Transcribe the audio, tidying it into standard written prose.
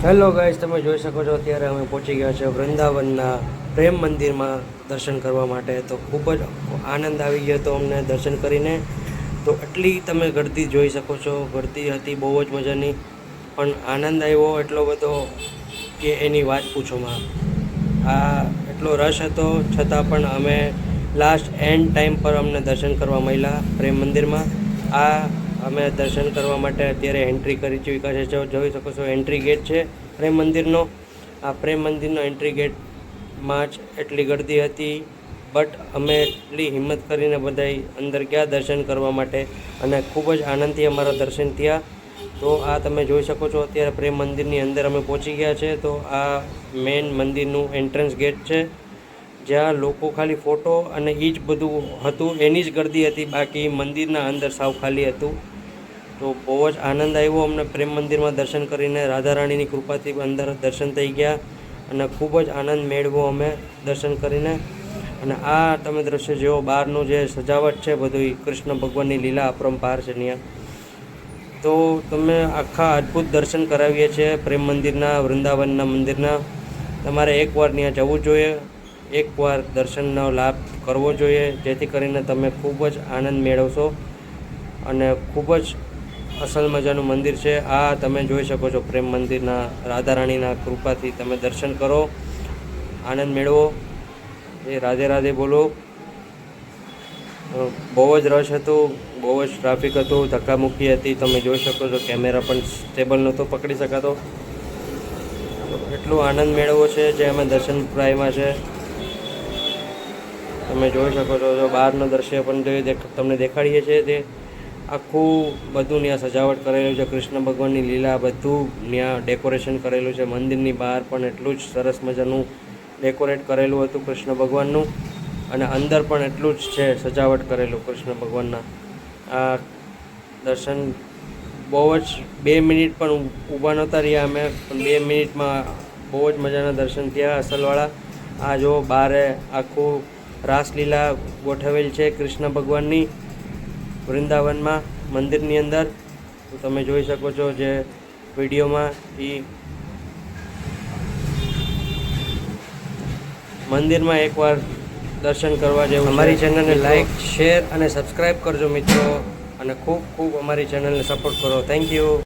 Hello guys, તમે જોઈ શકો છો અત્યારે અમે પહોંચી ગયા છે વૃંદાવનના પ્રેમ મંદિરમાં દર્શન કરવા માટે. તો ખૂબ જ આનંદ આવી ગયો હતો અમને દર્શન કરીને. તો એટલી તમે ગળદી જોઈ શકો છો, ગળદી હતી બહુ જ મજાની, પણ આનંદ આવ્યો એટલો બધો કે એની વાત પૂછોમાં. આ એટલો રશ હતો છતાં પણ અમે લાસ્ટ એન્ડ ટાઈમ પર અમને દર્શન કરવા મળ્યા પ્રેમ મંદિરમાં. અમે દર્શન કરવા માટે અત્યારે એન્ટ્રી કરી ચૂક્યા છે. જોઈ શકો છો એન્ટ્રી ગેટ છે પ્રેમ મંદિરનો. આ પ્રેમ મંદિરનો એન્ટ્રી ગેટમાં જ એટલી ગર્દી હતી, બટ અમે એટલી હિંમત કરીને બધાય અંદર ગયા દર્શન કરવા માટે, અને ખૂબ જ આનંદથી અમારા દર્શન થયા. તો આ તમે જોઈ શકો છો અત્યારે પ્રેમ મંદિરની અંદર અમે પહોંચી ગયા છે. તો આ મેઇન મંદિરનું એન્ટ્રન્સ ગેટ છે, જ્યાં લોકો ખાલી ફોટો અને એ જ બધું હતું, એની જ ગર્દી હતી. બાકી મંદિરના અંદર સાવ ખાલી હતું. તો બહુ જ આનંદ આવ્યો અમને પ્રેમ મંદિરમાં દર્શન કરીને. રાધા રાણીની કૃપાથી અંદર દર્શન થઈ ગયા અને ખૂબ જ આનંદ મેળવ્યો અમે દર્શન કરીને. અને આ તમે દ્રશ્ય જેવો બહારનું જે સજાવટ છે બધું કૃષ્ણ ભગવાનની લીલા અપરંપાર છે ત્યાં. તો તમે આખા અદ્ભુત દર્શન કરાવીએ છીએ પ્રેમ મંદિરના, વૃંદાવનના મંદિરના. તમારે એકવાર ત્યાં જવું જોઈએ, એકવાર દર્શનનો લાભ કરવો જોઈએ, જેથી કરીને તમે ખૂબ જ આનંદ મેળવશો. અને ખૂબ જ અસલ મજાનું મંદિર છે આ. તમે જોઈ શકો છો પ્રેમ મંદિરના રાધા રાણીના કૃપાથી તમે દર્શન કરો, આનંદ મેળવો. એ રાધે રાધે બોલો. બહુ જ રશ હતું, બહુ જ ટ્રાફિક હતું, ધક્કામુક્કી હતી. તમે જોઈ શકો છો કેમેરા પણ સ્ટેબલ નહોતો પકડી શકાતો. એટલું આનંદ મેળવવો છે જે અમે દર્શન પ્રાયમાં છે. તમે જોઈ શકો છો બહારનું દ્રશ્ય પણ તમને દેખાડીએ છીએ. તે આખું બધું ત્યાં સજાવટ કરેલું છે, કૃષ્ણ ભગવાનની લીલા બધું ત્યાં ડેકોરેશન કરેલું છે. મંદિરની બહાર પણ એટલું જ સરસ મજાનું ડેકોરેટ કરેલું હતું કૃષ્ણ ભગવાનનું, અને અંદર પણ એટલું જ છે સજાવટ કરેલું કૃષ્ણ ભગવાનના. આ દર્શન બહુ જ 2 મિનિટ પણ ઊભા નહોતા રહ્યા અમે, પણ 2 મિનિટમાં બહુ જ મજાના દર્શન થયા અસલવાળા. આ જો બારે આખું રાસલીલા ગોઠવેલ છે કૃષ્ણ ભગવાનની વૃંદાવનમાં મંદિરની અંદર. તો તમે જોઈ શકો છો જે વિડીયોમાં. એ મંદિરમાં એકવાર દર્શન કરવા જેવું. અમારી ચેનલને લાઈક, શેર અને સબસ્ક્રાઈબ કરજો મિત્રો, અને ખૂબ ખૂબ અમારી ચેનલને સપોર્ટ કરો. Thank you.